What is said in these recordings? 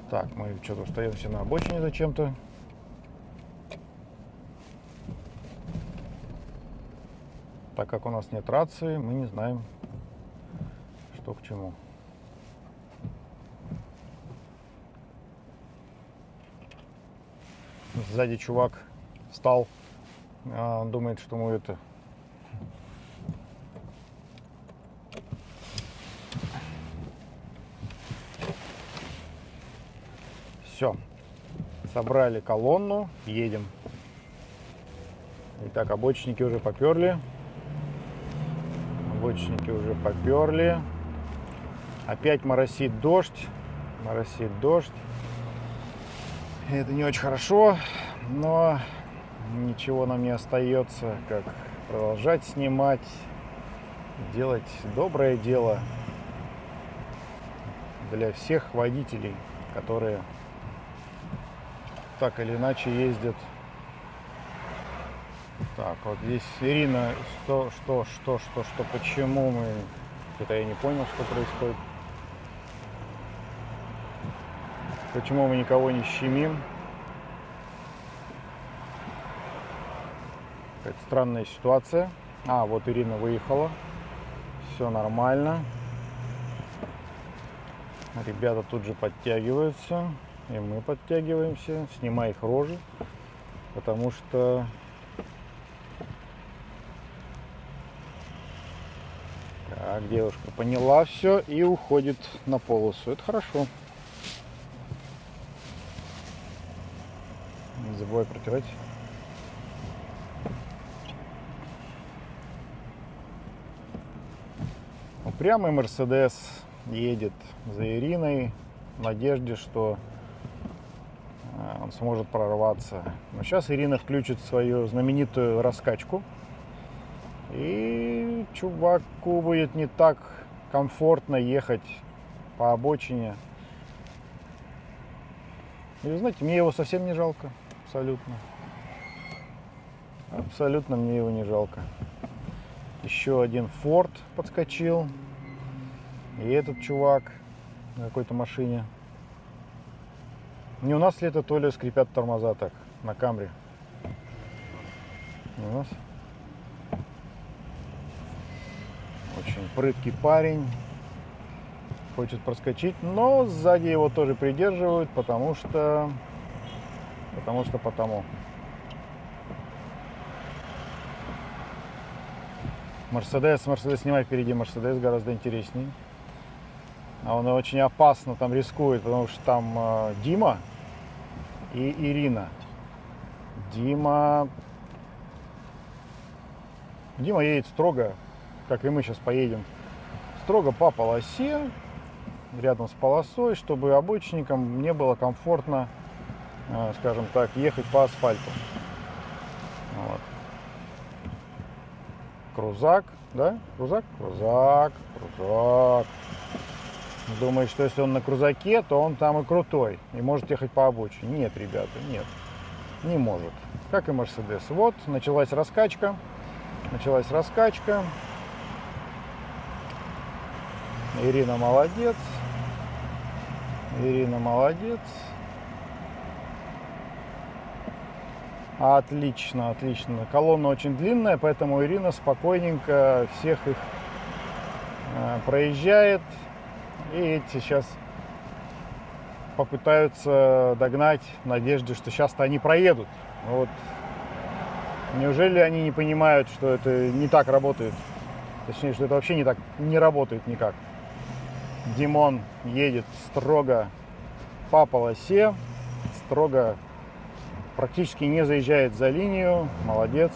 Так, мы что-то остаемся на обочине зачем-то. Так как у нас нет рации, мы не знаем, что к чему. Сзади чувак встал, он думает, что мы это... Все, собрали колонну, едем. Итак, обочинники уже поперли. Обочинники уже поперли. Опять моросит дождь. Моросит дождь. Это не очень хорошо, но ничего нам не остается, как продолжать снимать, делать доброе дело для всех водителей, которые так или иначе ездят. Так, вот здесь Ирина, что, почему мы... Это я не понял, что происходит. Почему мы никого не щемим? Какая-то странная ситуация. А, вот Ирина выехала. Все нормально. Ребята тут же подтягиваются. И мы подтягиваемся. Снимай их рожи. Потому что... Так, девушка поняла все и уходит на полосу. Это хорошо. Не забывай протирать. Упрямый Мерседес едет за Ириной в надежде, что он сможет прорваться. Но сейчас Ирина включит свою знаменитую раскачку. И чуваку будет не так комфортно ехать по обочине. И вы знаете, мне его совсем не жалко. Абсолютно. Абсолютно мне его не жалко. Еще один Ford подскочил. И этот чувак на какой-то машине. Не у нас ли это, то ли скрипят тормоза так на Камри? Не у нас? Очень прыткий парень. Хочет проскочить, но сзади его тоже придерживают, потому что. Мерседес снимай впереди, Мерседес гораздо интереснее. А он очень опасно там рискует, потому что там Дима и Ирина. Дима едет строго, как и мы сейчас поедем, строго по полосе, рядом с полосой, чтобы обочинникам не было комфортно, скажем так, ехать по асфальту. Вот. Крузак, да? Крузак. Думает, что если он на крузаке, то он там и крутой, и может ехать по обочине. Нет, ребята, нет, не может. Как и Мерседес. Вот, началась раскачка. Ирина молодец. Отлично. Колонна очень длинная, поэтому Ирина спокойненько всех их проезжает. И эти сейчас попытаются догнать в надежде, что сейчас-то они проедут. Вот. Неужели они не понимают, что это не так работает? Точнее, что это вообще не работает никак. Димон едет строго по полосе, строго, практически не заезжает за линию. Молодец.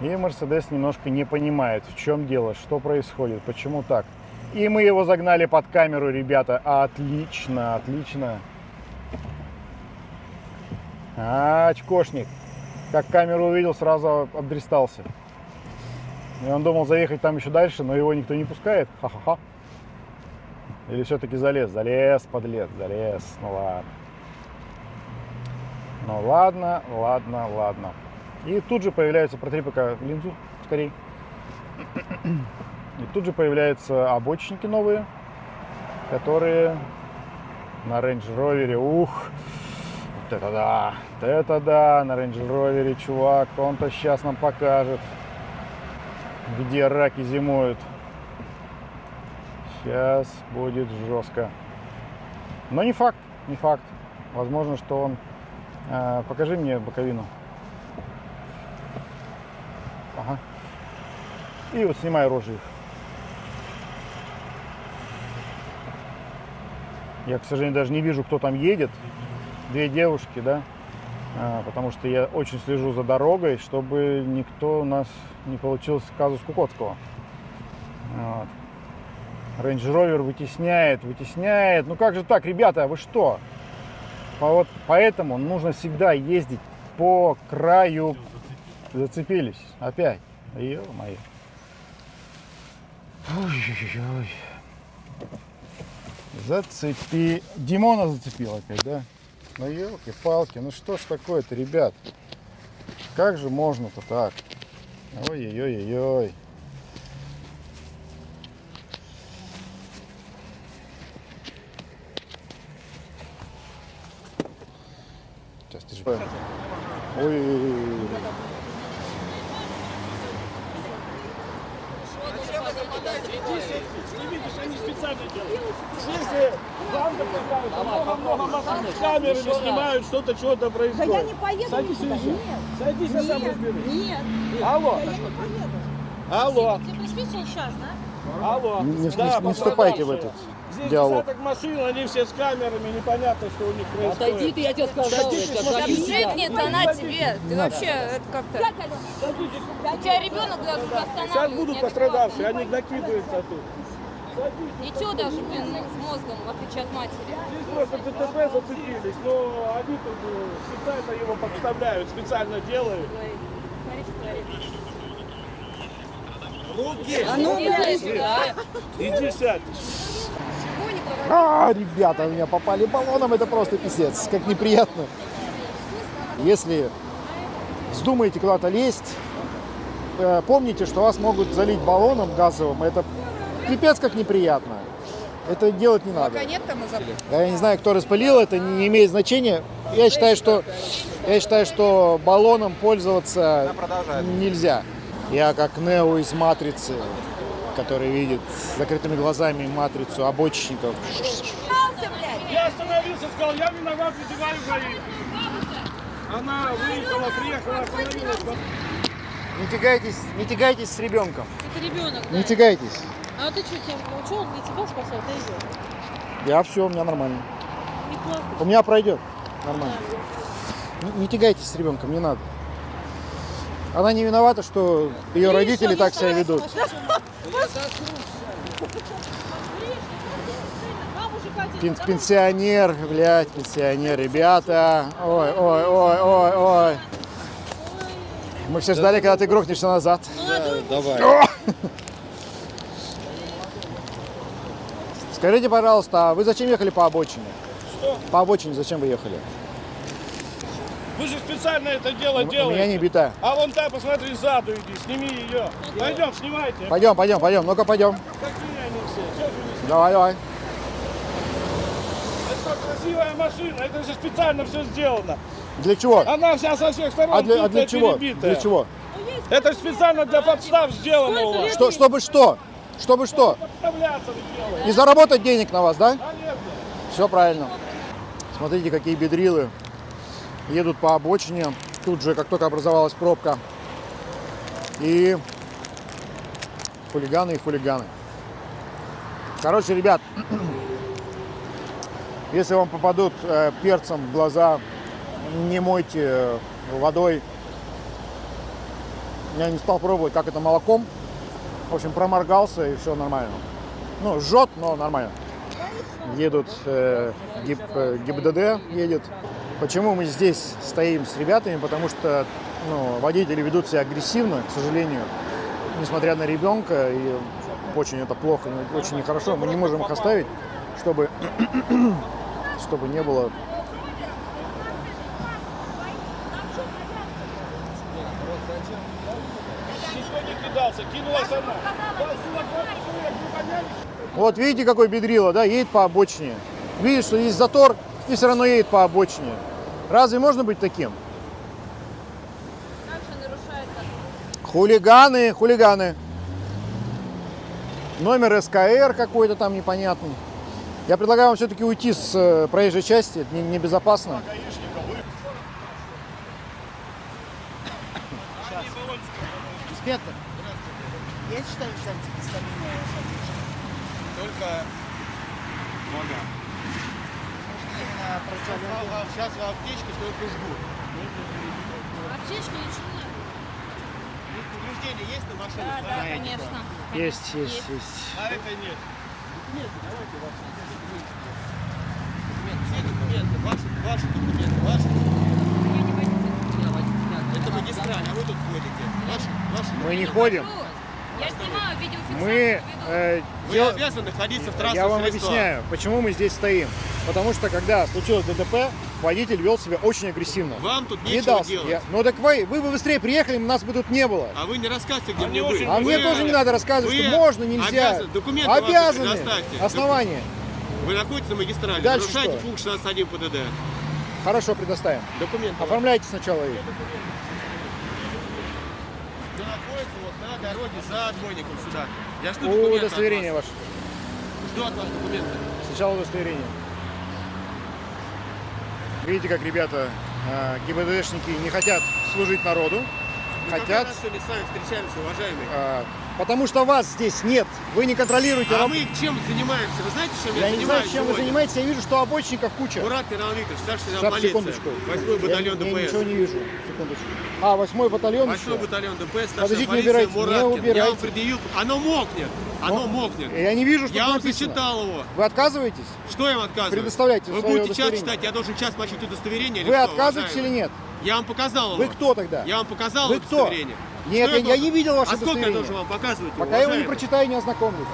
И Мерседес немножко не понимает, в чем дело, что происходит, почему так. И мы его загнали под камеру, ребята. Отлично. Очкошник. Как камеру увидел, сразу обдристался. И он думал заехать там еще дальше, но его никто не пускает. Ха-ха-ха. Или все-таки залез? Залез, подлец, залез. Ну ладно. И тут же появляется, протри пока линзу, скорей. И тут же появляются обочинники новые, которые на Range Rover. Ух, вот это да, вот это да, на Range Rover, чувак. Он-то сейчас нам покажет, где раки зимуют. Сейчас будет жестко. Но не факт, не факт. Возможно, что он... покажи мне боковину. Ага. И вот снимай рожи их. Я, к сожалению, даже не вижу, кто там едет. Две девушки, да? Потому что я очень слежу за дорогой, чтобы никто у нас не получился казус Кукоцкого. Вот. Range Rover вытесняет, вытесняет. Ну как же так, ребята, вы что? Вот поэтому нужно всегда ездить по краю. Зацепились. Опять. Ё-моё. Ой-ой-ой. Зацепи. Димона зацепил опять, да? Ну елки-палки, ну что ж такое-то, ребят? Как же можно-то так? Ой-ой-ой-ой. Сейчас ты же... Ой-ой-ой. Ты видишь, они специально делают. Если вам допускают, много машин с камерами снимают, что-то, чего-то Да происходит. я не поеду Садись, никуда, езжай. нет. Садись, я сам разберусь. Нет, Алло, да я не поеду. алло, Ты пришли сейчас, да? алло. Не вступайте в этот Здесь диалог. десяток машин, они все с камерами, непонятно, что у них происходит. Отойди ты, я тебе сказал. Жекнет она тебе. Ты вообще это как-то... У тебя ребенок даже уже останавливает. Сейчас будут неадекватно. пострадавшие, они накидываются тут. Ничего даже, блин, с мозгом, в отличие от матери. Здесь просто ДТП зацепились, но они тут специально его подставляют, специально делают. Смотри, что творится. Руки! А ну, блядь. Иди сядь. Ребята, у меня попали баллоном, это просто писец, как неприятно. Если вздумаете куда-то лезть, помните, что вас могут залить баллоном газовым, это пипец как неприятно. Это делать не надо. Я не знаю, кто распылил, это не имеет значения. Я считаю, что баллоном пользоваться нельзя. Я как Нео из «Матрицы», который видит с закрытыми глазами матрицу обочечников. Я остановился, сказал, я виноват, вызываю ГАИ. Она выехала, приехала, остановилась. Не тягайтесь с ребенком. Это ребенок, да? Не тягайтесь. А вот ты что, учел, не тебя спасал, ты идешь. Я все, у меня нормально. Неплохо. У меня пройдет. Нормально. Не тягайтесь с ребенком, не надо. Она не виновата, что ее родители так себя ведут. Пенсионер, блядь, пенсионер, ребята. Ой, ой, ой, ой, ой. Мы все ждали, когда ты грохнешься назад. Давай. Скажите, пожалуйста, а вы зачем ехали по обочине? Что? По обочине зачем вы ехали? Вы же специально это дело У меня делаете. не бита. А вон та, посмотри, сзаду иди, сними ее. Пойдем, снимайте. Пойдем, пойдем, пойдем. Ну-ка, пойдем. Какие они все? Что же вы- Давай, давай. Это красивая машина, это же специально все сделано. Для чего? Она вся со всех сторон А для битая, чего? перебитая. Для чего? Это же специально для подстав сделано у вас. Чтобы что? Чтобы что? Подставляться вы делаете. Не заработать денег на вас, да? Понятно. Все правильно. Смотрите, какие бедрилы едут по обочине. Тут же, как только образовалась пробка. И хулиганы и хулиганы. Короче, ребят, если вам попадут перцем в глаза, не мойте водой. Я не стал пробовать, как это молоком. В общем, проморгался и все нормально. Ну, жжет, но нормально. Едут, ГИБДД едет. Почему мы здесь стоим с ребятами? Потому что водители ведут себя агрессивно, к сожалению, несмотря на ребенка. И очень это плохо, очень нехорошо. Мы не можем их оставить, чтобы не было... Никто не кидался, кинулась она. Вот видите, какой бедрило, да, едет по обочине. видит, что есть затор, и все равно едет по обочине. Разве можно быть таким? Как же нарушает так? Хулиганы, хулиганы. Номер СКР какой-то там непонятный. Я предлагаю вам все-таки уйти с проезжей части, это небезопасно. Инспектор, я считаю, что антигистаминная событие. Только нога. Именно противоположное. Сейчас в аптечке только жгут. Аптечка ничего нет. Повреждения есть на машине? Да, да, конечно. Есть. А это нет. Документы, давайте ваши. Все документы, ваши документы, ваши. Я не водитель. Это магистраль, а вы тут ходите. Ваши. Мы не ходим. Я снимаю видеофиксацию. Мы Вы обязаны находиться в транспортных Я вам средствах. объясняю, почему мы здесь стоим. Потому что когда случилось ДТП, водитель вел себя очень агрессивно. Вам тут Не нечего дался. делать. Ну так вы бы быстрее приехали, нас бы тут не было. А вы не рассказывайте, где Они мне быть. очень А мне Вы- тоже не надо рассказывать, вы что можно, нельзя. обязаны. Документы ваши Обязаны. предоставьте. Основания. Вы находитесь на магистрали, Дальше нарушаете что? пункт 16.1 ПДД. Хорошо, предоставим. Документы. Оформляйте сначала их. Вы находитесь вот на дороге за отбойником сюда. Я жду О, документы от удостоверение вас. ваше. Жду от вас документы. Сначала удостоверение. Видите, как ребята, ГИБДДшники, не хотят служить народу. Мы Хотят, как раз сегодня с вами встречаемся, уважаемые. потому что вас здесь нет. Вы не контролируете А работу. мы чем занимаемся? Вы знаете, чем Я я не знаю, занимаюсь чем вы сегодня? занимаетесь. Я вижу, что обочинников куча. Мурат Мирович Викторович, старший Сейчас, лейтенант полиции. секундочку. 8-й батальон Я ДПС. ничего не вижу. Секундочку. 8-й батальон. 8-й батальон ДПС, старшая Подождите, не полиция, убирайте, не Мураткин. Я убирайте. вам предъявил. Оно мокнет. Оно мокнет. Я не вижу, что Я тут вам написано. зачитал его. Вы отказываетесь? Что я вам отказываю? Предоставляйте Вы свое будете час удостоверение. читать, я должен час мочить удостоверение или Вы что, отказываетесь или уважаемый? нет? Я вам показал его. Вы кто тогда? Я вам показал Вы кто? удостоверение. Нет, Что я должен? не видел ваше А сколько я удостоверение. должен вам показывать? Пока я его не уважаемый? прочитаю, не ознакомлюсь.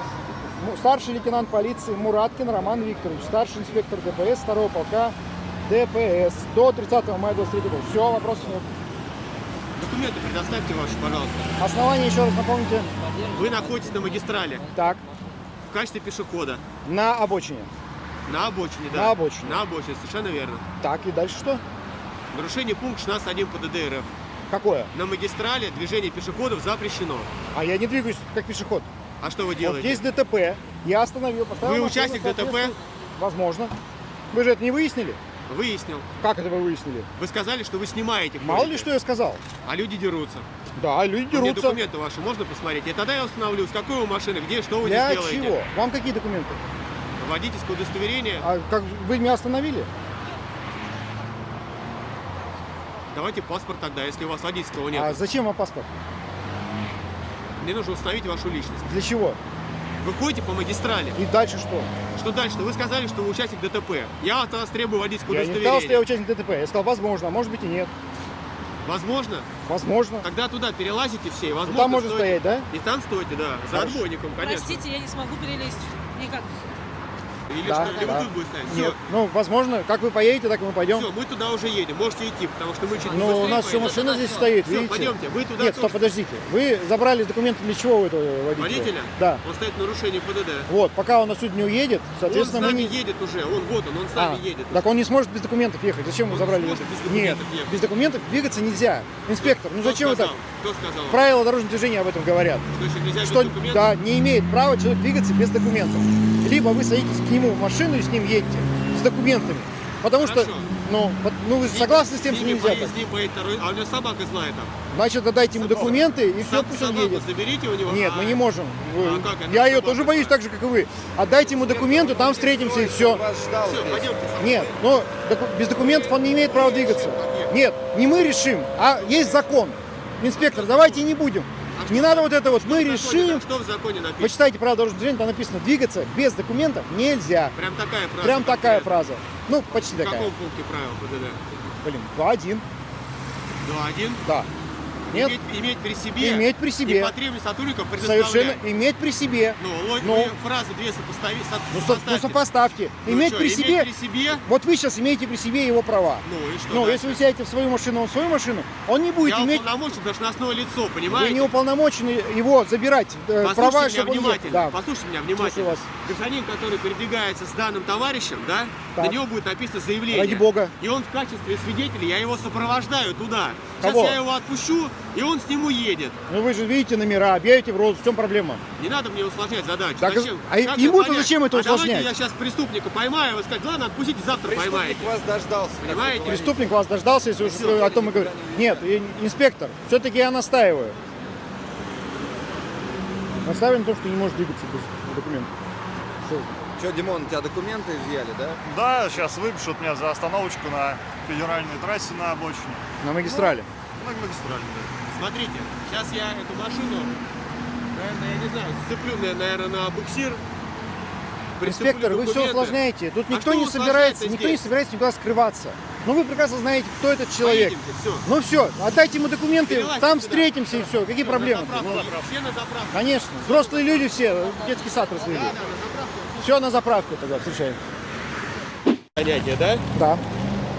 Старший лейтенант полиции Мураткин Роман Викторович, старший инспектор ДПС 2-го полка ДПС до 30 мая 23 года. Все, вопросов нет. Документы предоставьте ваши, пожалуйста. Основание еще раз напомните. Вы находитесь на магистрали Так, в качестве пешехода. на обочине. На обочине, да. На обочине. На обочине, совершенно верно. Так, и дальше что? Нарушение пункта 16.1 ПДД РФ. Какое? На магистрали движение пешеходов запрещено. А я не двигаюсь как пешеход. А что вы Вот делаете? есть ДТП, я остановил, поставил Вы машину, участник ДТП? соответственно. Возможно. Вы же это не выяснили? Выяснил. Как это вы выяснили? Вы сказали, что вы снимаете. Мало ходите. ли, что я сказал. А люди дерутся. Да, люди Мне дерутся. документы ваши можно посмотреть? И тогда я установлю, с какой вы машины, где, что вы Для здесь делаете. чего? Вам какие документы? Водительское удостоверение. А как вы меня остановили? Давайте паспорт тогда, если у вас водительского нет. А зачем вам паспорт? Мне нужно установить вашу личность. Для чего? Вы ходите по магистрали. И дальше что? Что дальше? Вы сказали, что вы участник ДТП. Я от вас требую водительского Я не удостоверения. сказал, что я участник ДТП. Я сказал, возможно, а может быть и нет. Возможно. Возможно. Тогда туда перелазите все, и возможно. там можно стойте. стоять, да? И там стойте, да. За Хорошо. отбойником, конечно. Простите, я не смогу перелезть. Никак. Или Да, что, или да. вы тут будете стоять. Нет. Ну, возможно, как вы поедете, так и мы пойдем. Все, мы туда уже едем. Можете идти, потому что мы чуть Ну, у быстрее нас еще поедем. машина здесь стоит, Все, видите? пойдемте. Вы туда Нет, стоп, тоже. подождите. Вы забрали документы для чего у этого водителя? Водителя? Да. Он стоит в нарушении ПДД. Вот, пока он отсюда не уедет, Он с соответственно, мы нами не... едет уже. Он с нами едет. Так он не сможет без документов ехать. Зачем вы Он забрали? сможет без Нет, документов ехать. без документов двигаться нельзя. Инспектор, ну Кто зачем вы так? сказал? Кто сказал? вам? Правила дорожного движения об этом говорят. Что еще нельзя Что, без документов? да, не имеет права человек двигаться без документов. Либо вы садитесь к нему в машину и с ним едете с документами. Потому что, Хорошо. ну вы согласны с тем, что нельзя так? С ним поедет второй. А у него собака злая там. Значит, отдайте ему документы и все, пусть он Собаку едет. заберите у него. Нет, мы не можем. А как это? Я ее Собака тоже боюсь так же, как и вы. Отдайте ему документы, там встретимся и все. Все, пойдемте. Нет, но без документов он не имеет права двигаться. Нет, не мы решим, а есть закон. Инспектор, давайте не будем. Не надо вот это вот, мы решим. Что в законе написано? Почитайте правила дорожного движения, там написано, двигаться без документов нельзя. Прям такая фраза. Прям такая конкретно. фраза. Ну, почти В такая. каком пункте правил ПДД? Блин, 2-1. 2.1. Да. Нет. Иметь при себе. Иметь при себе. И потребность сотрудников предоставлять. Совершенно иметь при себе. Ну, фразы две сопоставить. Ну, сопоставьте. Иметь при себе. Иметь при себе. Вот вы сейчас имеете при себе его права. Ну и что? Ну, дальше? если вы сядете в свою машину, он в свою машину, он не будет Я иметь... уполномочен, должностное лицо, Вы понимаете? не уполномочены его забирать Послушайте права, меня чтобы он внимательно. ехал. Да. Послушайте меня Слушаю внимательно. вас. Гражданин, который передвигается с данным товарищем, да, Так. на него будет написано заявление. Ради бога. И он в качестве свидетеля, я его сопровождаю туда. Сейчас Кого? я его отпущу, и он с ним уедет. Ну вы же видите номера, объявите в розыск. В чем проблема? Не надо мне усложнять задачу. Так, Зачем? а Как ему-то это понять? зачем это усложнять? Давайте я сейчас преступника поймаю, вы скажете, ладно, отпустите, завтра поймаете. вас дождался. Понимаете? Преступник вас дождался, если Всё, уж о том и говорим. Нет, инспектор, все-таки я настаиваю. Настаиваю на том, что не может двигаться без документов. Всё. Что, Димон, у тебя документы изъяли, да? Да, сейчас выпишут меня за остановочку на федеральной трассе на обочине. На магистрали. На магистрали, да. Смотрите, сейчас я эту машину, наверное, я не знаю, сцеплю, наверное, на буксир. прицеплю Инспектор, вы все документы. усложняете. Тут А никто что не собирается, усложняется никто не здесь? собирается никуда скрываться. Но вы прекрасно знаете, кто этот человек. Поедемте, все. Ну все, отдайте ему документы, Перелазьте там сюда. встретимся и все. Какие проблемы? Все на заправку. Конечно, взрослые люди все, детский сад развели. Все на заправку тогда встречаем. Понятие, да? Да.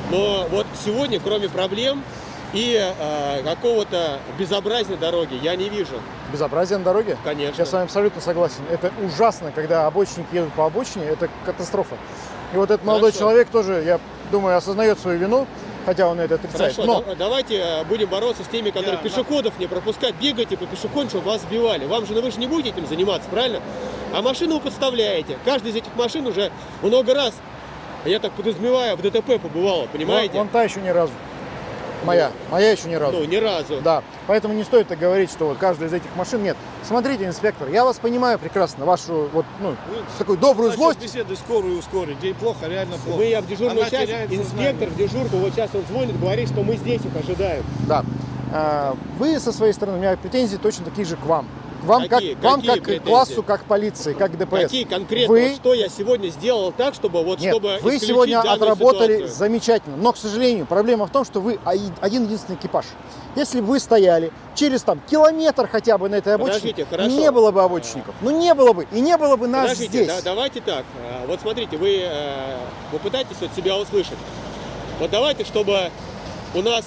Но вот сегодня, кроме проблем и какого-то безобразия дороги, я не вижу. Безобразие на дороге? Конечно. Я с вами абсолютно согласен. Это ужасно, когда обочинники едут по обочине, это катастрофа. И вот этот молодой Хорошо. человек тоже, я думаю, осознает свою вину, хотя он это отрицает. Хорошо, Но давайте будем бороться с теми, которые пешеходов не пропускают. Бегайте по пешеходам, чтобы вас сбивали. Вы же не будете этим заниматься, правильно? А машину вы подставляете. Каждая из этих машин уже много раз, я так подразумеваю, в ДТП побывала, понимаете? вон та еще ни разу. Моя еще ни разу. Ну, ни разу. Да, поэтому не стоит так говорить, что вот каждая из этих машин нет. Смотрите, инспектор, я вас понимаю прекрасно, вашу вот, ну, такую добрую злость. Беседы скорую ускорить. Ей плохо, реально плохо. Мы в дежурную Она часть, теряет инспектор в дежурку, вот сейчас он звонит, говорит, что мы здесь их ожидаем. Да. Вы со своей стороны, у меня претензии точно такие же к вам. К вам Какие? как, вам Какие как претензии? классу, как полиции, как ДПС. Какие конкретно, Вы, вот что я сегодня сделал так, чтобы вот нет, чтобы вы исключить сегодня данную отработали ситуацию? замечательно, но, к сожалению, проблема в том, что вы один единственный экипаж. Если бы вы стояли через там километр хотя бы на этой обочине, Подождите, хорошо. не было бы обочинников. Ну не было бы, и не было бы нас Подождите, здесь. давайте так. Вот смотрите, вы пытаетесь вот себя услышать. Вот давайте, чтобы у нас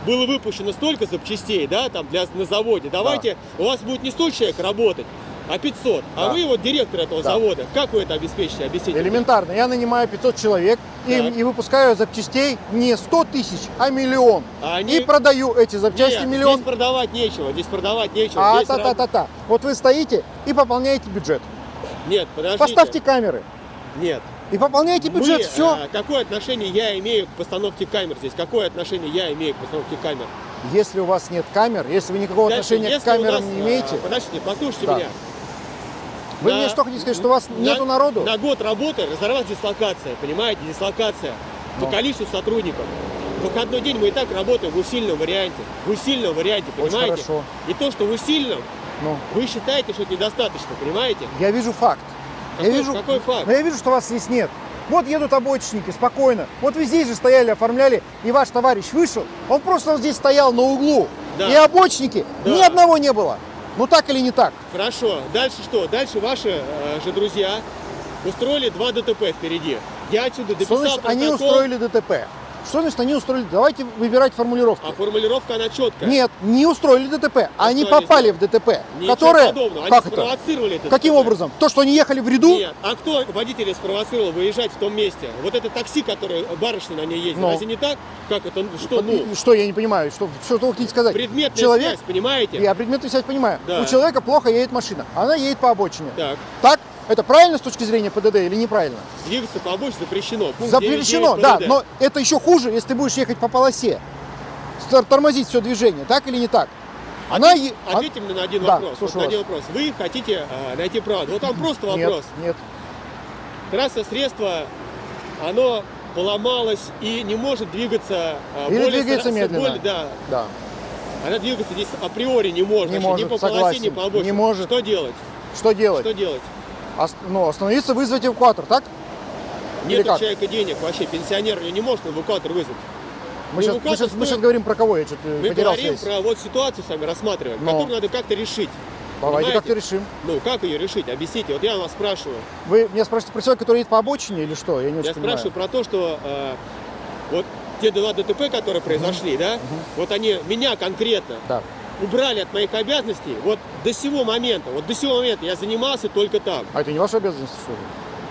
было выпущено столько запчастей, да, там на заводе. Давайте, у вас будет не 100 человек работать, а 500. Да. А вы вот директор этого Да. завода. Как вы это обеспечите? Объясните. Элементарно. Я нанимаю 500 человек Так. и выпускаю запчастей не 100 тысяч, а миллион. А они- И продаю эти запчасти Нет, миллион. здесь продавать нечего, здесь продавать нечего. Здесь Та-та-та-та. Вот вы стоите и пополняете бюджет. Нет, подождите. Поставьте камеры Нет. и пополняйте бюджет. Все. Какое отношение я имею к постановке камер здесь? Какое отношение я имею к постановке камер? Если у вас нет камер, если вы никакого Дальше, отношения к если у камерам нас, не имеете, подождите, послушайте Да. меня. вы На- мне что хотите сказать, что у вас нету народу? На год работы разорвалась дислокация, понимаете, дислокация по Ну. количеству сотрудников. В выходной день мы и так работаем в усиленном варианте. В усиленном варианте, Очень понимаете? хорошо. И то, что в усиленном, Ну, вы считаете, что это недостаточно, понимаете? я вижу факт. Какой факт? Но я вижу, что вас здесь нет. Вот едут обочинники, спокойно. Вот вы здесь же стояли, оформляли, и ваш товарищ вышел. Он просто вот здесь стоял на углу. Да. И обочники Да. ни одного не было. Ну так или не так? Хорошо. Дальше что? Дальше ваши же друзья устроили 2 ДТП впереди. Я отсюда Что дописал значит они протокол, устроили ДТП? Что значит они устроили? Давайте выбирать формулировки. а формулировка она четкая. Нет, не устроили ДТП. Они они попали в ДТП. Ничего Которое... подобного. Они Как это? спровоцировали это. Каким ДТП. образом? То, что они ехали в ряду? Нет. А кто водителя спровоцировал выезжать в том месте? Вот это такси, которое барышня на ней ездит. Ну. Разве не так? Как это? Что, ну? Что, я не понимаю, что вы хотите сказать? Предметная Человек, связь, понимаете? я предметную связь понимаю. Да. У человека плохо едет машина, она едет по обочине. Так. Так? Это правильно с точки зрения ПДД или неправильно? Двигаться по обочине запрещено. Пункт Запрещено, 9.9 да, ПДД. но это еще хуже, если ты будешь ехать по полосе. Тормозить все движение, так или не так? Ответьте мне на один Да, вопрос. слушаю Вот на один вас. вопрос. Вы хотите найти правду. Вот там просто вопрос. Нет. Трасса средство, оно поломалось и не может двигаться Или двигается медленно. Да. Она двигаться здесь априори не может. Не Значит, ни может, по полосе, согласен. ни по обочине. Не может. Что делать? Что делать? Что делать? Остановиться, вызвать эвакуатор, так? Или Нет у как? человека денег вообще. Пенсионер не может эвакуатор вызвать. Мы Ну, сейчас, как-то говорим про кого? Я что-то Мы потерялся. говорим про вот ситуацию с вами рассматриваем, Но. которую надо как-то решить. Давайте понимаете? как-то решим. Ну, как ее решить? Объясните. Вот я вас спрашиваю. Вы меня спрашиваете про человека, который едет по обочине или что? Я не очень Я понимаю. спрашиваю про то, что вот те два ДТП, которые произошли, да, вот они меня конкретно Да. убрали от моих обязанностей. Вот до сего момента я занимался только там. А это не ваша обязанность, что ли?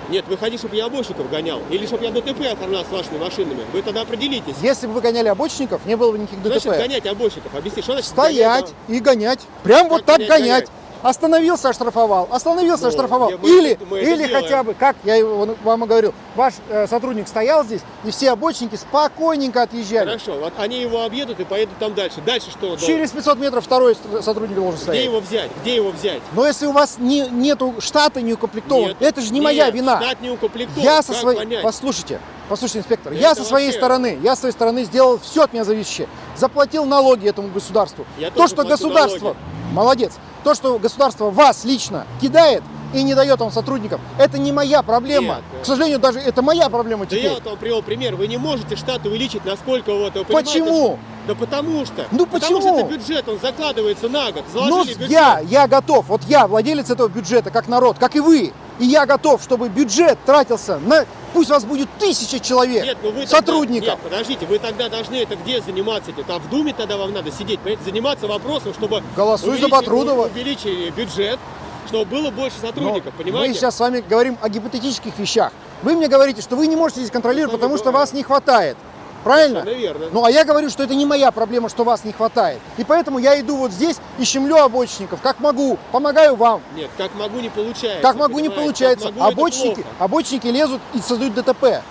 Нет, вы хотите, чтобы я обочников гонял? Или чтобы я ДТП оформлял с вашими машинами? Вы тогда определитесь. Если бы вы гоняли обочников, не было бы никаких Значит, ДТП. гонять обочников. Объясни, что значит Стоять гонять? и гонять. Прям Как вот так гонять? гонять. Остановился, оштрафовал. Остановился, Ну, оштрафовал. мы Или, это или делаем. хотя бы, как я вам и говорил, ваш сотрудник стоял здесь, и все обочники спокойненько отъезжали. Хорошо, вот они его объедут и поедут там дальше. Дальше что? он должен? Через 500 метров второй сотрудник должен Где стоять. его взять? Где его взять? Но если у вас нету штата не укомплектован, Нет, это же не нет, моя вина. штат не укомплектован. Я со Как своей... понять? Послушайте, инспектор, Это я со своей вообще- стороны сделал все от меня зависящее. Заплатил налоги этому государству. Я То, тоже что плачу государство... налоги. Молодец. То, что государство вас лично кидает и не дает вам сотрудников, это не моя проблема. Нет, К сожалению, даже это моя проблема Да теперь. я вот вам привел пример. Вы не можете штат увеличить, насколько вот... вы понимаете, Почему? что- Да потому что. Ну Потому почему? что это бюджет, он закладывается на год. Ну, Заложили бюджет. я готов, вот я владелец этого бюджета, как народ, как и вы. И я готов, чтобы бюджет тратился на, пусть вас будет 1000 человек, Нет, ну вы сотрудников. Тогда, нет, подождите, вы тогда должны это где заниматься этим? Там в Думе тогда вам надо сидеть, понимаете, заниматься вопросом, чтобы Голосуй за Батрудова. увеличили бюджет, чтобы было больше Но сотрудников, мы понимаете? сейчас с вами говорим о гипотетических вещах. Вы мне говорите, что вы не можете здесь контролировать, Мы с вами потому что говорим. вас не хватает. Правильно? Совершенно верно. Ну, а я говорю, что это не моя проблема, что вас не хватает. И поэтому я иду вот здесь и щемлю обочинников, как могу, помогаю вам. Нет, как могу, не получается. Как могу, не понимаете? получается. Как могу, это Обочники, плохо. обочники лезут и создают ДТП.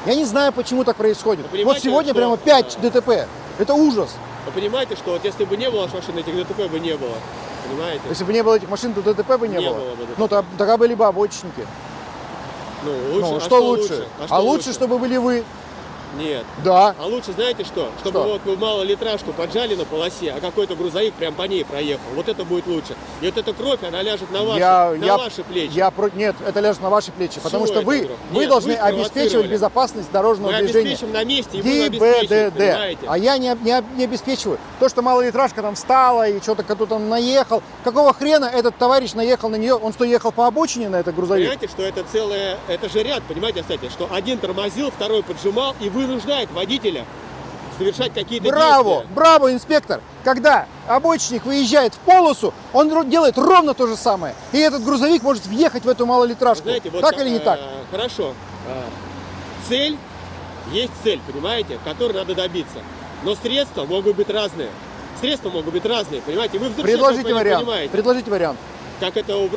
Я не знаю, почему так происходит. Вы понимаете, Вот сегодня что, прямо 5 ДТП. Это ужас. Вы понимаете, что вот если бы не было вашей машины, этих ДТП бы не было. Понимаете? Если бы не было этих машин, то ДТП бы не Не было. было бы ДТП. Ну, тогда были бы обочники. Ну, лучше, Ну, а что лучше? А лучше, чтобы были вы. Нет. Да. А лучше знаете что? Чтобы Что? вот вы малолитражку поджали на полосе, а какой-то грузовик прям по ней проехал. Вот это будет лучше. И вот эта кровь, она ляжет на ваши плечи. Нет, это ляжет на ваши плечи, потому что это вы, вдруг? вы Нет, должны вы обеспечивать спровоцировали. безопасность дорожного Мы движения. обеспечим на месте и будем обеспечивать, ГИБДД. понимаете? А я не обеспечиваю. То, что малолитражка там встала и что-то кто-то наехал. Какого хрена этот товарищ наехал на нее? Он что, ехал по обочине на этот грузовик? Понимаете, что это целое, это же ряд, понимаете, кстати, что один тормозил, второй поджимал и вынуждает водителя совершать какие-то Браво, действия. браво, инспектор! Когда обочинник выезжает в полосу, он делает ровно то же самое. И этот грузовик может въехать в эту малолитражку. Знаете, вот так или не так? Хорошо. Цель есть цель, понимаете, которой надо добиться. Но средства могут быть разные. Средства могут быть разные, понимаете? Вы в душе Предложите только не вариант. понимаете. Предложите вариант. Как это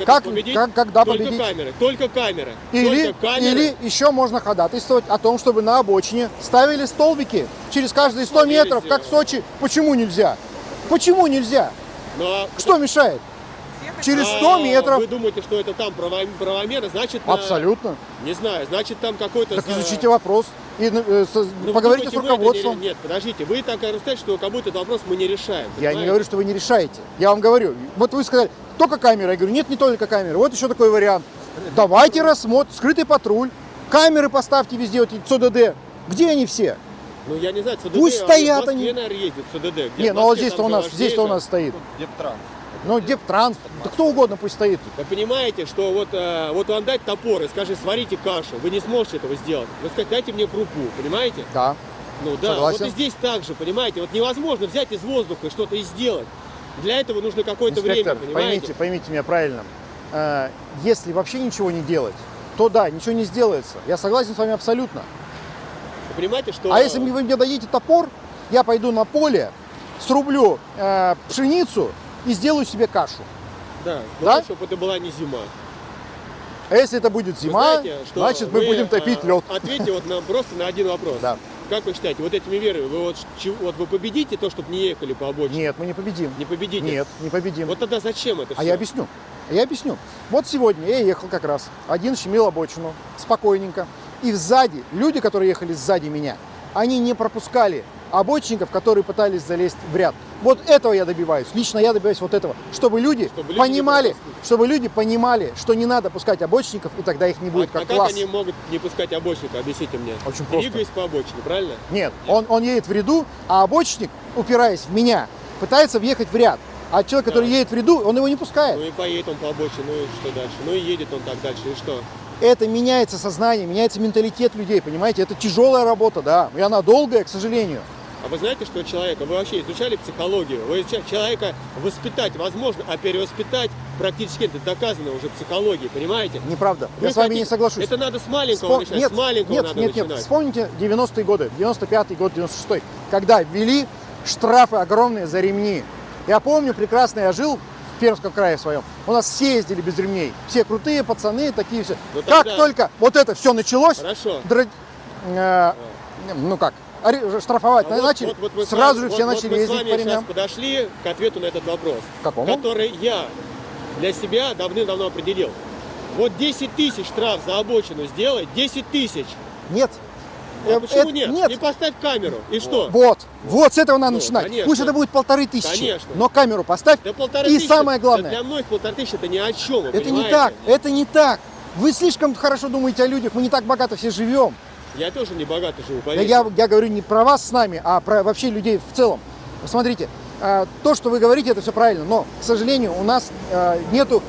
Как- победить? когда только победить? камеры, только камеры. Или, только камеры. или еще можно ходатайствовать о том, чтобы на обочине ставили столбики через каждые 100 метров, как в Сочи. Почему нельзя? Почему нельзя? Ну, а Что мешает? Через 100 метров. Вы думаете, что это там правомерно, значит... Абсолютно. Не знаю, значит там какой-то... Так изучите вопрос и Ну, поговорите вы с думаете, мы это руководством. Нет, подождите, вы так говорите, что как будто этот вопрос мы не решаем. Я не понимаете? говорю, что вы не решаете. Я вам говорю, вот вы сказали, только камера. Я говорю, нет, не только камеры. Вот еще такой вариант. Давайте рассмотрим, скрытый патруль, камеры поставьте везде, вот эти ЦОДД. Где они все? Ну, я не знаю, ЦДД, Пусть стоят в Москве, они. наверное, ездит ЦДД. Где Не, в ну а вот Москве здесь-то там у нас, же здесь-то у вождей нас стоит. Дептранс. Ну, Дептранс, да кто угодно пусть стоит. Вы понимаете, что вот вам дать топор и скажи, сварите кашу, вы не сможете этого сделать. Вы скажете, дайте мне крупу, понимаете? Да. Ну да, Согласен. вот и здесь так же, понимаете, вот невозможно взять из воздуха и что-то и сделать. Для этого нужно какое-то Инспектор, время, понимаете? поймите меня правильно. Если вообще ничего не делать, то да, ничего не сделается. Я согласен с вами абсолютно. Вы понимаете, что... А если вы мне дадите топор, я пойду на поле, срублю пшеницу и сделаю себе кашу. Да, Да? чтобы это была не зима. А если это будет Вы зима, знаете, что значит мы вы, будем топить лед. Ответьте вот нам просто на один вопрос. Да. Как вы считаете, вот этими мерами вы вот вы победите то, чтобы не ехали по обочине? Нет, мы не победим. Не победите? Нет, не победим. Вот тогда зачем это все? А я объясню. Вот сегодня я ехал как раз, один щемил обочину, спокойненько. И сзади, люди, которые ехали сзади меня, они не пропускали обочинников, которые пытались залезть в ряд. Вот этого я добиваюсь. Лично я добиваюсь вот этого. Чтобы люди понимали, что не надо пускать обочинников, и тогда их не будет как как класс. они могут не пускать обочника? Объясните мне. Очень просто. Двигаясь по обочине, правильно? Нет, он едет в ряду, а обочинник, упираясь в меня, пытается въехать в ряд. А человек, который едет в ряду, он его не пускает. Ну и поедет он по обочине, ну и что дальше? Ну и едет он так дальше, и что? Это меняется сознание, меняется менталитет людей, понимаете? Это тяжелая работа, да, и она долгая, к сожалению. А вы знаете, что человека, вы вообще изучали психологию? Человека воспитать возможно, а перевоспитать практически это доказано уже психологией, понимаете? Неправда, Вы я с вами хотите- не соглашусь. Это надо с маленького начинать, Нет, с маленького надо нет, начинать. вспомните 90-е годы, 95-й год, 96-й, когда ввели штрафы огромные за ремни. Я помню прекрасно, я жил в Пермском крае своем, у нас все ездили без ремней, все крутые пацаны, такие все. Ну Как тогда- только вот это все началось, Хорошо. ну как, штрафовать А начали, вот мы с сразу вами- же все вот начали мы с ездить вами по сейчас ремням. подошли к ответу на этот вопрос, Какому? который я для себя давным-давно определил. Вот 10 тысяч штраф за обочину сделать, 10 тысяч. Нет. А почему Это- нет? И поставь камеру. И что? Вот с этого надо Ну, начинать. конечно. Пусть это будет 1500, Конечно. но камеру поставь. Да 1500. И самое главное, Да для многих 1500 это ни о чем, вы это не понимаете? так, это не так. Вы слишком хорошо думаете о людях, мы не так богато все живем. Я тоже не богато живу, Да поверьте. я говорю не про вас с нами, а про вообще людей в целом. Смотрите, то, что вы говорите, это все правильно, но, к сожалению, у нас нету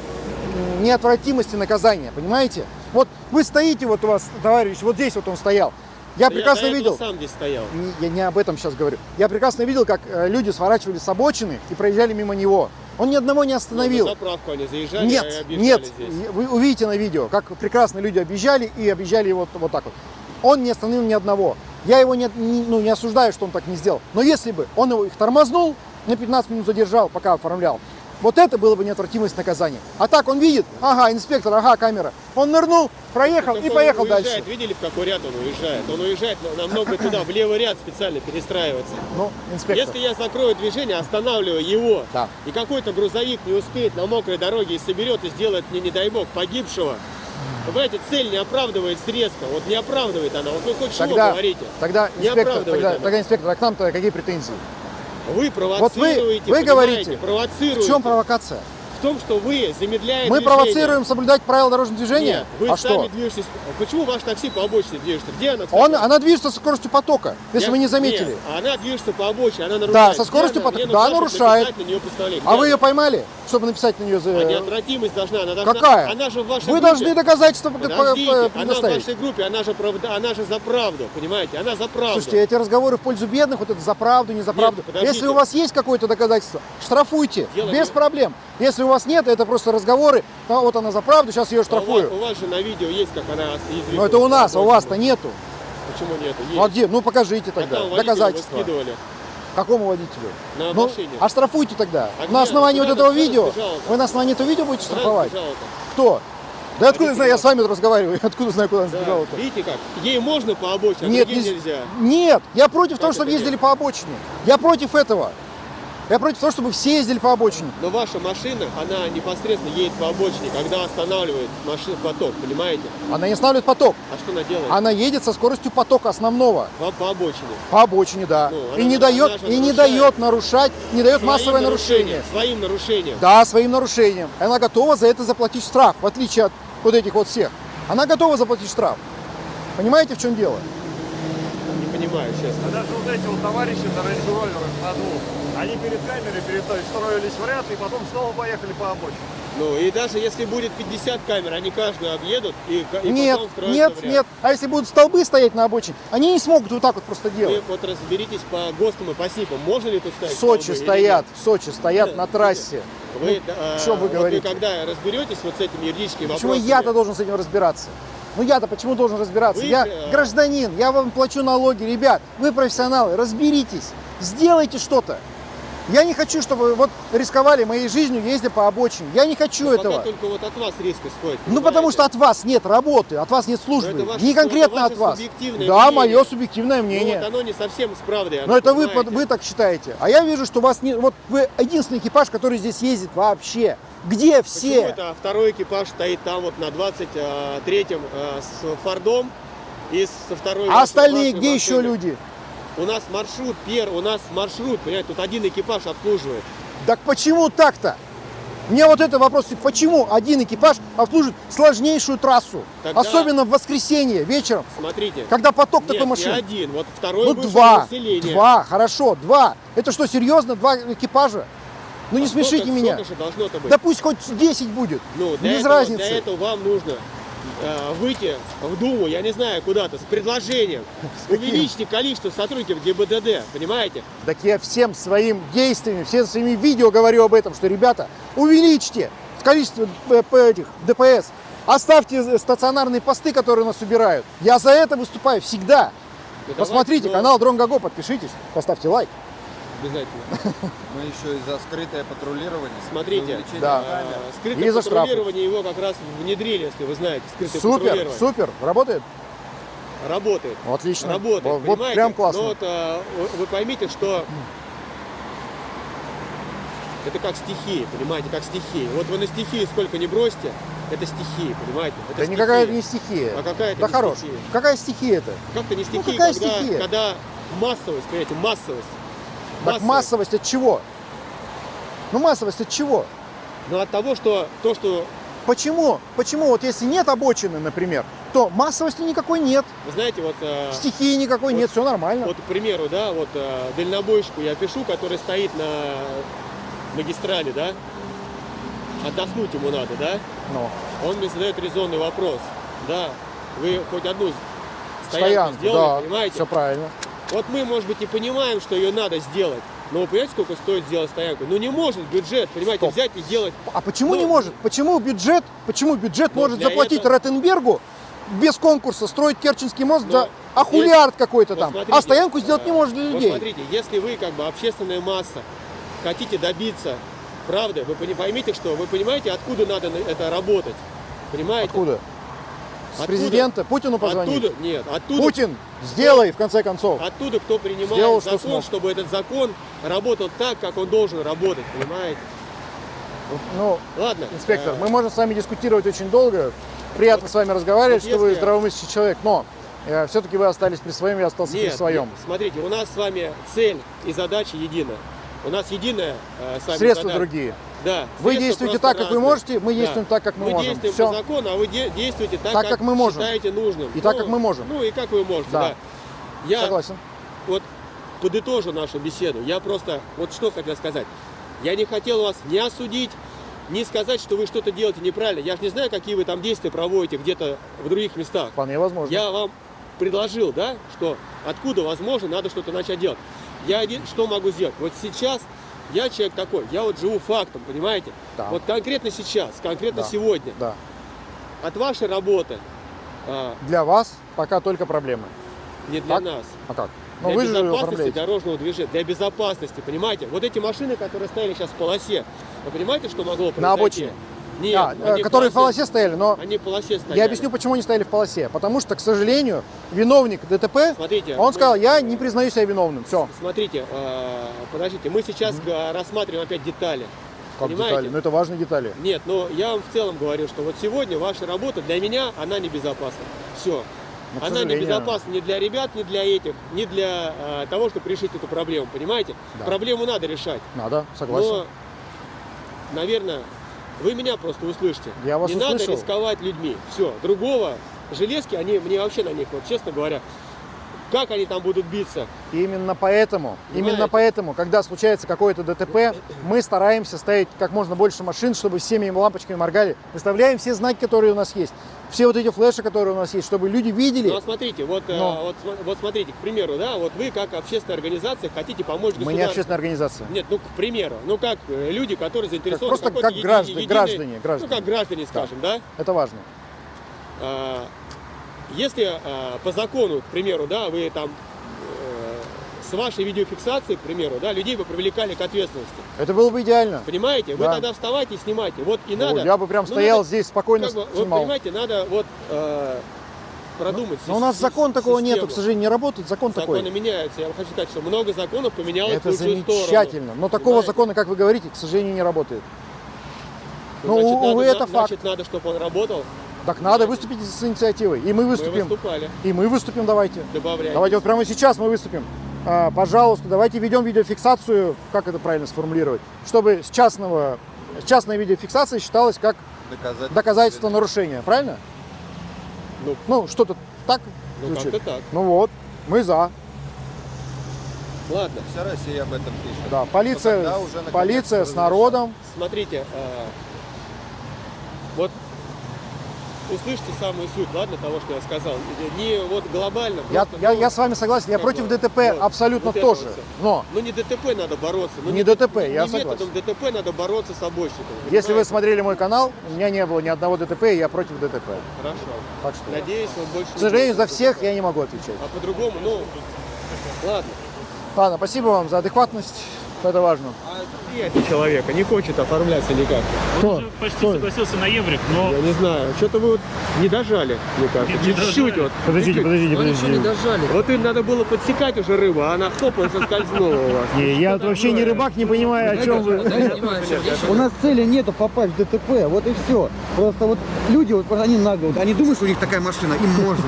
неотвратимости наказания, понимаете? Вот вы стоите, вот у вас товарищ, вот здесь вот он стоял. Я прекрасно до этого видел. сам здесь стоял. Я не об этом сейчас говорю. Я прекрасно видел, как люди сворачивали с обочины и проезжали мимо него. Он ни одного не остановил. На заправку они заезжали, Нет, и объезжали нет, здесь. вы увидите на видео, как прекрасно люди объезжали и объезжали его вот так вот. Он не остановил ни одного. Я его не осуждаю, что он так не сделал. Но если бы он их тормознул, на 15 минут задержал, пока оформлял, вот это было бы неотвратимость наказания. А так он видит, ага, инспектор, ага, камера. Он нырнул, проехал Так и он поехал уезжает. дальше. Видели, в какой ряд он уезжает? Он уезжает намного туда, в левый ряд специально перестраивается. Ну, инспектор. Если я закрою движение, останавливаю его, Да. и какой-то грузовик не успеет на мокрой дороге и соберет и сделает мне, не дай бог, погибшего, вы понимаете, цель не оправдывает средства. Вот не оправдывает она. Вот вы хоть чего говорите. Тогда, Не инспектор, оправдывает она. тогда, инспектор, а к нам-то какие претензии? Вы провоцируете, вы говорите, провоцируете. В чем провокация? В том, что вы замедляете Мы движение. провоцируем соблюдать правила дорожного движения? Нет, вы А сами что? движетесь. Почему ваш такси по обочине движется? Где она, кстати? Она движется со скоростью потока, если вы не заметили. Нет, она движется по обочине, она нарушает. Да, со скоростью Где она? потока. Мне Да, нужно нарушает. написать на нее постановление. А Где вы ее она? поймали, чтобы написать на нее А неотвратимость должна, она должна. Какая? Она же в вашей Вы группе. должны доказательства Подождите, она в предоставить. вашей группе, она же за правду, понимаете? Она за правду. Слушайте, эти разговоры в пользу бедных, вот это за правду, не за правду. подождите. Если у вас есть какое-то доказательство, штрафуйте, Дело без не- проблем. Если у вас нет, это просто разговоры, вот она за правду, сейчас ее А у штрафую. вас же на видео есть, как она ездит. Но это у нас, а у вас-то нету. Почему нету? Ну а Есть. где? Ну покажите тогда, Какому водителю доказательства. вы скидывали? Какому водителю? На Ну, машине. оштрафуйте тогда. А На где? основании Куда вот этого она видео, сбежала-то? вы на основании этого видео будете Куда штрафовать? сбежала-то? Кто? Да откуда я знаю, я вас. с вами разговариваю, откуда знаю, куда она Да. сбежала-то? Видите как? Ей можно по обочине, а Нет, другим нельзя. Нет, я против того, это чтобы нет? ездили по обочине. Я против этого. Я против того, чтобы все ездили по обочине. Но ваша машина, она непосредственно едет по обочине, когда останавливает машин поток, понимаете? Она не останавливает поток. А что она делает? Она едет со скоростью потока основного. По обочине. По обочине, да. Ну, И она- не она дает, же и не нарушает. дает нарушать, не дает Своим массовое нарушение. Своим нарушением. Да, своим нарушением. Она готова за это заплатить штраф, в отличие от вот этих вот всех. Она готова заплатить штраф. Понимаете, в чем дело? Не понимаю, честно. А даже вот эти вот товарищи на Range Rover на двух, они перед камерой строились в ряд и потом снова поехали по обочине. Ну и даже если будет 50 камер, они каждую объедут и Нет, потом строятся нет, в ряд. нет. А если будут столбы стоять на обочине, они не смогут вот так вот просто Вы делать. вот разберитесь по ГОСТам и по СНИПам. Можно ли тут В ставить Сочи столбы или стоят, нет? в Сочи стоят на трассе. Вы, что вы вот говорите? вы когда разберетесь вот с этими юридическими Почему вопросами... я-то должен с этим разбираться? Ну я-то почему должен разбираться? Вы, Я гражданин, я вам плачу налоги. Ребят, вы профессионалы, разберитесь, сделайте что-то. Я не хочу, чтобы вот рисковали моей жизнью, ездя по обочине. Я не хочу Пока этого. только вот от вас риск исходит. Ну потому что от вас нет работы, от вас нет службы. Но это ваше- Не конкретно это от ваше вас. субъективное Да, мнение. мое субъективное Ну, мнение. вот оно не совсем с правдой. Но это понимаете? вы так считаете. А я вижу, что вас не. Вот вы единственный экипаж, который здесь ездит вообще. Где все? Почему это второй экипаж стоит там вот на 23-м с Фордом и со второй... А остальные вашей где еще машиной? люди? у нас маршрут, у нас маршрут, понимаете, тут один экипаж обслуживает. Так почему так-то? Мне вот это вопрос, почему один экипаж обслуживает сложнейшую трассу? Тогда- Особенно в воскресенье вечером, Смотрите. когда поток Нет, такой не машин. один, вот второй Ну вышел два, население. хорошо, два. Это что, серьезно, два экипажа? Ну не смешите Сколько- меня. Сколько же должно это быть? Да пусть хоть 10 будет, Ну, без этого, разницы. Для этого вам нужно выйти в Думу, я не знаю, куда-то, с предложением. Увеличьте количество сотрудников ГИБДД, понимаете? Так я всем своим действиями, всем своими видео говорю об этом, что, ребята, увеличьте количество этих ДПС, оставьте стационарные посты, которые нас убирают. Я за это выступаю всегда. Ну, Посмотрите, давайте, канал Дронгого, подпишитесь, поставьте лайк. Обязательно. Мы еще и за скрытое патрулирование. Смотрите, за увеличение Да. камер. Скрытое И за штрафы. патрулирование его как раз внедрили, если вы знаете. Скрытое Супер, патрулирование. супер, работает? Работает. Отлично. Работает, Вот понимаете? прям классно. Но вот, вы поймите, что это как стихии, понимаете, как стихии. Вот вы на стихии сколько не бросьте, это стихии, понимаете? Это Да стихия. никакая это не стихия. А какая это Да не хорош. стихия? Какая стихия это? Как-то не стихия, какая когда, стихия? когда массовость, понимаете, массовость. Так массовость от чего? Ну массовость от чего? Но от того, что то, что, Почему? Почему вот если нет обочины, например, то массовости никакой нет, вы знаете, вот, стихии никакой вот- нет, все нормально. вот, к примеру, да, вот дальнобойщику я пишу, который стоит на магистрали, да, отдохнуть ему надо, да, Ну, он мне задает резонный вопрос, да, вы хоть одну стоянку стоянку, сделали, да, понимаете? все правильно. Вот мы, может быть, и понимаем, что ее надо сделать, но вы понимаете, сколько стоит сделать стоянку? Ну не может бюджет, понимаете, Стоп. взять и делать. А почему Ну, не может? Почему бюджет Ну, может для заплатить этого- Ротенбергу без конкурса строить Керченский мост Но за ахулиард какой-то Вот там, смотрите, а стоянку сделать не может для вот людей? смотрите, если вы как бы общественная масса хотите добиться правды, вы поймите, что вы понимаете, откуда надо это работать, понимаете? Откуда? С Откуда? президента? Путину позвонить? Оттуда, нет, оттуда, Путин, сделай в конце концов. оттуда кто принимает Сделал, что закон, смог. чтобы этот закон работал так, как он должен работать, понимаете? Ну, Ладно. инспектор, мы можем с вами дискутировать очень долго. Приятно с вами разговаривать, вот что вы если- здравомыслящий человек, но все-таки вы остались при своем, я остался при Нет, своем. нет, смотрите, у нас с вами цель и задача едина. У нас единая с вами Средства задача. другие. Да. Вы средства действуете просто так, как вы разные. можете, мы Да. действуем так, как мы можем. действуем Всё. по закону, а вы действуете так, Так, как мы можем. считаете нужным. И так, как мы можем. Ну и как вы можете, Да. да. Я Согласен. вот подытожу нашу беседу. Я просто вот что хотел сказать. Я не хотел вас не осудить, не сказать, что вы что-то делаете неправильно. Я же не знаю, какие вы там действия проводите где-то в других местах. Вполне возможно. Я вам предложил, да, что откуда, возможно, надо что-то начать делать. Я что могу сделать? Вот сейчас я человек такой, я вот живу фактом, понимаете? Да. Вот конкретно сейчас, конкретно Да. сегодня. Да. От вашей работы, Для вас пока только проблемы. не для Так? нас, А как? Ну для вы же безопасности оформляете. дорожного движения, для безопасности, понимаете? Вот эти машины, которые стояли сейчас в полосе, вы понимаете, что могло произойти? На обочине? Нет, они которые в полосе стояли, но Они в полосе стояли. я объясню, почему они стояли в полосе. Потому что, к сожалению, виновник ДТП, Смотрите, он мы- сказал, я не признаю себя виновным. Все. Смотрите, подождите, мы сейчас рассматриваем опять детали. Как Понимаете? детали? Ну это важные детали. Нет, но я вам в целом говорю, что вот сегодня ваша работа для меня, она небезопасна. Все. Ну, к Она сожалению. небезопасна ни для ребят, ни для этих, ни для того, чтобы решить эту проблему, понимаете? Да. Проблему надо решать. Надо, согласен. Но, наверное, вы меня просто услышите. Я вас Не услышал. надо рисковать людьми. Все. Другого, железки, они мне вообще на них, вот честно говоря, как они там будут биться? Именно поэтому, Понимаете? когда случается какое-то ДТП, мы стараемся ставить как можно больше машин, чтобы всеми лампочками моргали. Выставляем все знаки, которые у нас есть. Все вот эти флеши, которые у нас есть, чтобы люди видели. Ну, а смотрите, вот смотрите, к примеру, да, вот вы как общественная организация хотите помочь Мы не государству. общественная организация. Нет, ну, к примеру, ну, как люди, которые заинтересованы... просто в какой-то как граждане, граждане. Ну, как граждане, скажем, да? Это важно. Если по закону, к примеру, да, вы там с вашей видеофиксацией, к примеру, да, людей бы привлекали к ответственности. Это было бы идеально. Понимаете? Вы Да. тогда вставайте и снимайте. Вот и Ну, надо... я бы прям ну, стоял надо, здесь спокойно как бы, вы снимал. понимаете, надо вот продумать. Но у нас закон такого систему. нету, к сожалению, не работает. Закон Законы такой. меняются. Я вам хочу сказать, что много законов поменялось Это в лучшую сторону. замечательно. Но такого Понимаете? закона, как вы говорите, к сожалению, не работает. Ну, Значит, увы, надо, это факт. значит, надо, чтобы он работал. Так надо выступить с инициативой. И мы Мы выступим. выступали. И мы выступим, давайте. Добавляйте. Давайте вот прямо сейчас мы выступим. пожалуйста, давайте ведем видеофиксацию, как это правильно сформулировать, чтобы частная видеофиксация считалась как доказательство нарушения, правильно? Ну, что-то так Ну, звучит. как-то так. Ну вот, мы за. Ладно, Вся Россия об этом пишет. Да, Но полиция, тогда уже, наконец, полиция с разрешат. народом. смотрите, услышьте самую суть, ладно, того, что я сказал. Не вот глобально. просто, Я с вами согласен, я как против бы, ДТП вот, абсолютно вот это тоже. вот всё. Но Ну не ДТП надо бороться. Ну, Не ДТП, я не согласен. методом ДТП надо бороться с обочником. если вы понимаете? смотрели мой канал, у меня не было ни одного ДТП, и я против ДТП. Хорошо. Так что, Надеюсь, он больше к сожалению, за всех я не могу отвечать. А по-другому, ну, ладно. Ладно, спасибо вам за адекватность, это важно. Приятный человека, не хочет оформляться никак. Кто? Он уже почти Кто? согласился на еврик, но Я не знаю, что-то вы вот не дожали, мне кажется. Не Чуть-чуть дожали. вот. Подождите, Чуть-чуть. подождите. Вот им надо было подсекать уже рыбу, а она хоп, и соскользнула у вас. Не, я вообще не рыбак, не понимаю, о чем вы. У нас цели нету попасть в ДТП, вот и все. Просто вот люди, вот они нагло, вот они думают, что у них такая машина, им можно.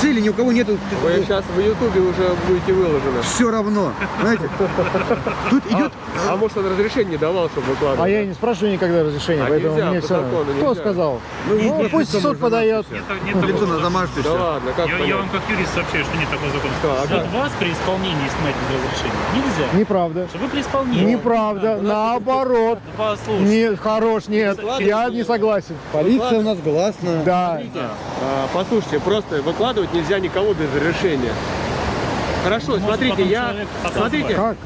Цели ни у кого нету. Вы сейчас в Ютубе уже будете выложены. Все равно, знаете. Тут идет. А может он разрешение не давал, чтобы выкладывать? А я не спрашиваю никогда разрешения, А поэтому нельзя, мне по все равно. закону Кто нельзя. сказал? Ну, Ну, если пусть лицо суд можно подает. нет Лицо такого. надо замажешь, и Да все. ладно, как Я понять? вам как юрист сообщаю, что нет такого закона. Что, а Вот как? вас при исполнении снимать без разрешения нельзя. Неправда. Что вы при исполнении. Неправда, наоборот. Послушайте. Нет, хорош, нет, я не согласен. Полиция у нас гласная. Да. Послушайте, просто выкладывать нельзя никого без разрешения. Хорошо, Может, смотрите, потом я... человек Смотрите, Как?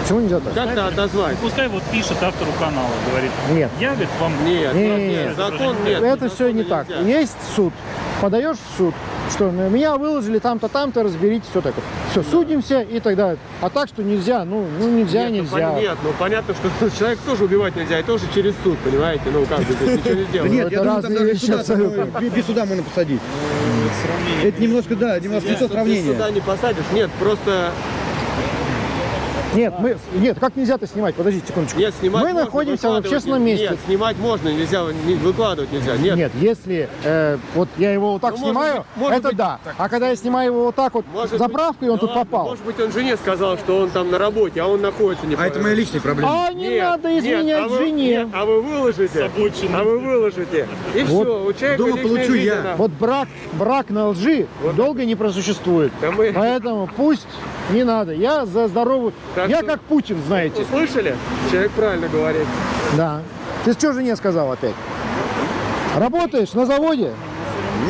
Почему нельзя так? как-то отозвать. Пускай вот пишет автору канала, говорит. Нет. Я, говорит, вам... Нет, Не, нет, закон нет. Это закон все не так. нельзя. Есть суд. Подаешь в суд, что на меня выложили там-то, там-то, разберитесь, все такое. Все, судимся и так далее. А так, что нельзя, ну нельзя, Нет, нельзя. Нет, ну понятно, что человек тоже убивать нельзя, и тоже через суд, понимаете? Ну как бы здесь ничего не Да сделать. нет, это я думаю, там разные даже вещи суда, абсолютно. без суда можно посадить. Это немножко, да, немножко не то Без сравнение. суда не посадишь, нет, просто... Нет, как нельзя-то снимать? Подождите секундочку. Нет, снимать Мы можно, находимся в выкладывать общественном нельзя. месте. Нет, снимать можно, нельзя, выкладывать нельзя. Нет. Нет, если вот я его вот так Ну, может снимаю, быть, может это быть, да. А когда я снимаю его вот так вот Может заправкой, он быть, тут ладно, попал. Может быть, он жене сказал, что он там на работе, а он находится не А это мои личные проблемы. А не надо изменять а вы, жене. Нет, а вы выложите. обочины. А вы выложите. И Вот все, у человека дома личная получу жизнь, я. она- Вот брак на лжи долго не просуществует. Да мы- Поэтому пусть не надо. Я за здоровую. Так Я что- как Путин, знаете. Услышали? Человек правильно говорит. Да. Ты что жене сказал опять? Работаешь на заводе?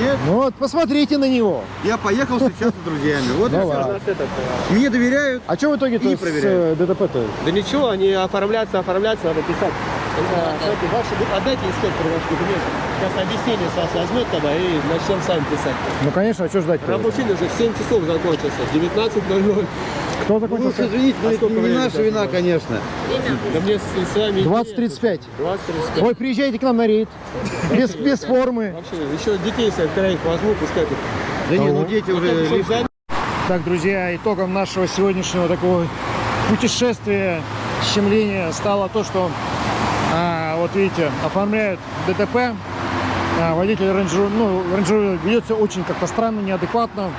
Нет, Ну вот, посмотрите на него. я поехал встречаться с друзьями. Вот и Ну все. ладно. У нас этот, Мне доверяют. А что в итоге-то И с проверяют. ДТП-то? Да ничего, они оформляться, надо писать. Смотрите, отдайте инспектору ваш документ. Сейчас объяснение с вас возьмет тогда и начнем сами писать. Ну, конечно, а что ждать? Рабочий день уже в 7 часов закончился, 19:00. Кто Вы уж закончился? извините, но А это сколько не времени наша сейчас вина, у вас? конечно. Да мне с вами... 20:35. 20:35. Ой, приезжайте к нам на рейд. Без формы. Вообще, еще детей себе троих возьму, пускай тут. Да не, ну дети уже лишние. Так, друзья, итогом нашего сегодняшнего такого путешествия, щемления стало то, что, вот видите, оформляют ДТП, водитель Range Rover ведет себя очень как-то странно, неадекватно,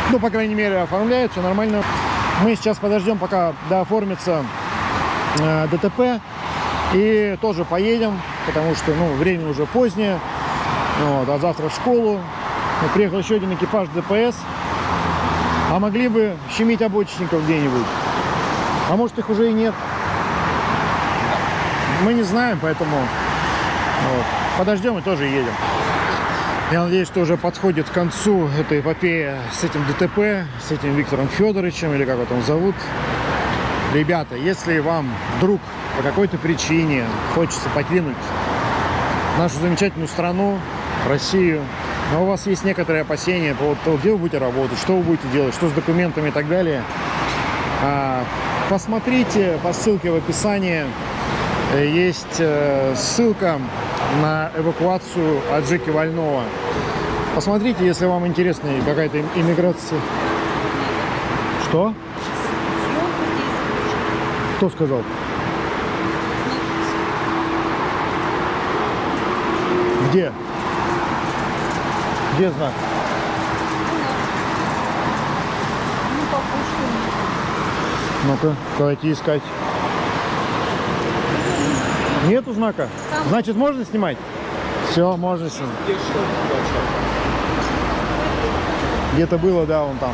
ну, по крайней мере, оформляет, все нормально. Мы сейчас подождем, пока дооформится ДТП, и тоже поедем, потому что, ну, время уже позднее, вот, а завтра в школу. Приехал еще один экипаж ДПС, а могли бы щемить обочинников где-нибудь. А может, их уже и нет. Мы не знаем, поэтому вот, подождем и тоже едем. Я надеюсь, что уже подходит к концу эта эпопея с этим ДТП, с этим Виктором Федоровичем, или как его там зовут. Ребята, если вам вдруг по какой-то причине хочется покинуть нашу замечательную страну, Россию, но у вас есть некоторые опасения по поводу того, где вы будете работать, что вы будете делать, что с документами и так далее, посмотрите по ссылке в описании. Есть ссылка на эвакуацию Аджики Вольного. Посмотрите, если вам интересна какая-то иммиграция. Что? Кто сказал? Где? Где знак? Ну-ка, давайте искать. Нету знака? Значит, можно снимать? Все, можно снимать. Где-то было, да, вон там.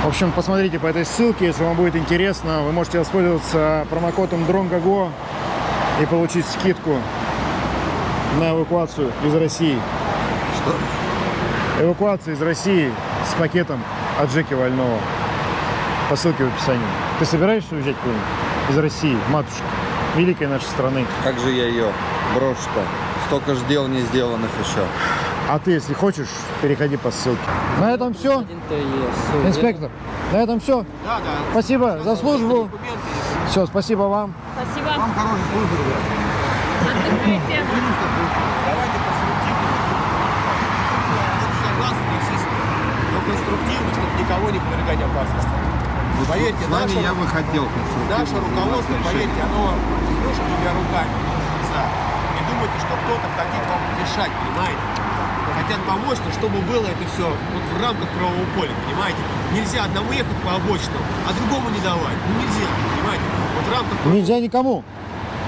В общем, посмотрите по этой ссылке, если вам будет интересно, вы можете воспользоваться промокодом DRONGOGO и получить скидку на эвакуацию из России. Что? Эвакуация из России с пакетом от Жеки Вольного. По ссылке в описании. Ты собираешься уезжать куда-нибудь из России, матушка, великой нашей страны? Как же я ее брошу-то? Столько ж дел не сделанных еще. А ты, если хочешь, переходи по ссылке. На этом все. Инспектор, на этом все. Да, да. Спасибо за службу. Документы. Все, спасибо вам. Спасибо. Вам хорошей службы, ребят. Отдыхайте. Давайте конструктивно. Согласны, естественно. Но конструктивно, чтобы никого не подвергать опасности. Поверьте, С вами я бы хотел наше руководство, поверьте, оно немножко двумя руками. Не думайте, что кто-то хотит вам мешать, понимаете? Хотят помочь, но чтобы было это все вот в рамках правового поля, понимаете? Нельзя одному ехать по обочинам, а другому не давать. Ну нельзя, понимаете? Вот в рамках правового... Нельзя никому.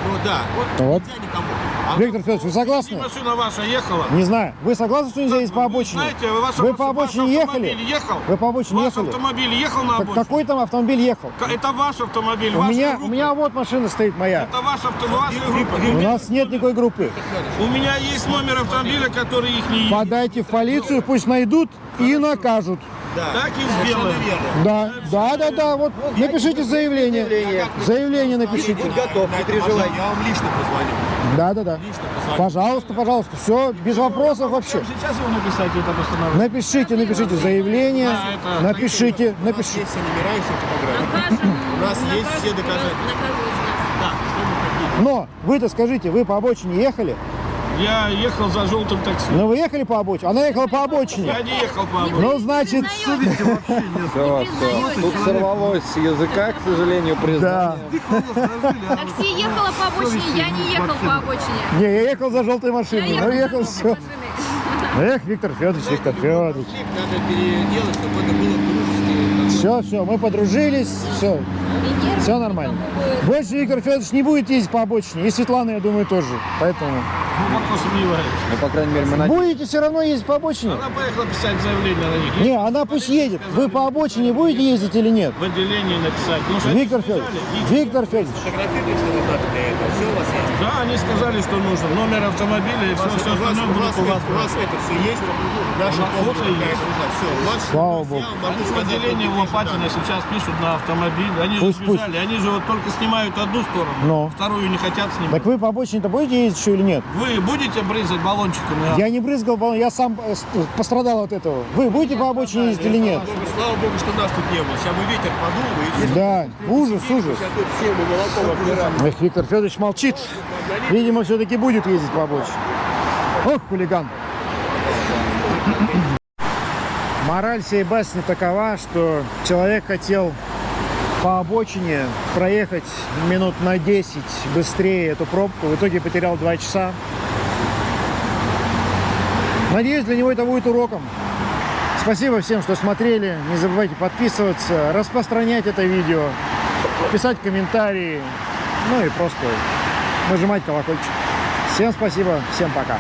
Ну да, вот Вот. нельзя никому. А Виктор Федорович, вы согласны? Машина ваша ехала? Не знаю. Вы согласны, что нельзя ездить по обочине? Знаете, Вы по обочине ехали? Ехал? Вы по обочине Ваш ехали? автомобиль ехал на обочине? Какой там автомобиль ехал? Это ваш автомобиль, У ваша меня группа. вот машина стоит моя. Это ваш автомобиль, ваша группа. У нас нет никакой группы. У меня есть номер автомобиля, который их не едет. Подайте в полицию, пусть найдут и накажут. Так и сделаем. Да, вот. Напишите заявление. Заявление напишите. готов, не переживайте. Я вам лично позвоню. Да. Лично позвоню. Пожалуйста, все, без вопросов вообще. Сейчас его написать, это постановление. Напишите заявление, напишите. У нас есть все номера и все фотографии. У нас есть все доказательства. Да, что мы хотим. Но вы-то скажите, вы по обочине ехали? Я ехал за желтым такси. Ну вы ехали по обочине? Она ехала по обочине. Я не ехал по обочине. Ну, значит, Тут сорвалось с языка, к сожалению, да. признание. Такси ехала по обочине, я не ехал по обочине. Не, я ехал за желтой машиной. Я Ну, ехала ехал за все. желтой машиной. Эх, Виктор Федорович. Надо переделать, чтобы это было дружески. Все, мы подружились, все нормально. Больше Виктор Федорович не будет ездить по обочине. И Светлана, я думаю, тоже. Поэтому Глубоко сомневаюсь. Ну, по крайней мере, мы надеемся. будете все равно ездить по обочине? Она поехала писать заявление на них. Не, она пусть едет. Вы по обочине будете ездить или нет? В отделении написать. Ну, что Виктор они Федорович, сказали? Виктор Федорович. Фотографируйте, что надо для этого. Все у вас есть. Да, они сказали, что нужно. Номер автомобиля и все остальное будет у вас. У вас это все есть. Наша фото есть. Все, у вас Слава я Богу. вам могу Они в сказать, отделении вот Лопатина сейчас пишут на автомобиль. Они же Пусть. сбежали. Они же вот только снимают одну сторону, Но. вторую не хотят снимать. Так вы по обочине-то будете ездить еще или нет? Вы будете брызгать баллончиками? Я не брызгал, я сам пострадал от этого. Вы будете по обочине ездить или нет? Слава Богу, что нас тут не было. Сейчас бы ветер подул, и все. Да, ужас. Сейчас тут все мы молоком обдираем. Эх, Виктор Федорович молчит. Видимо, все-таки будет ездить по обочине. Ох, хулиган. Мораль сей басни такова, что человек хотел по обочине проехать минут на 10 быстрее эту пробку. В итоге потерял 2 часа. Надеюсь, для него это будет уроком. Спасибо всем, что смотрели. Не забывайте подписываться, распространять это видео, писать комментарии, ну и просто нажимать колокольчик. Всем спасибо, всем пока.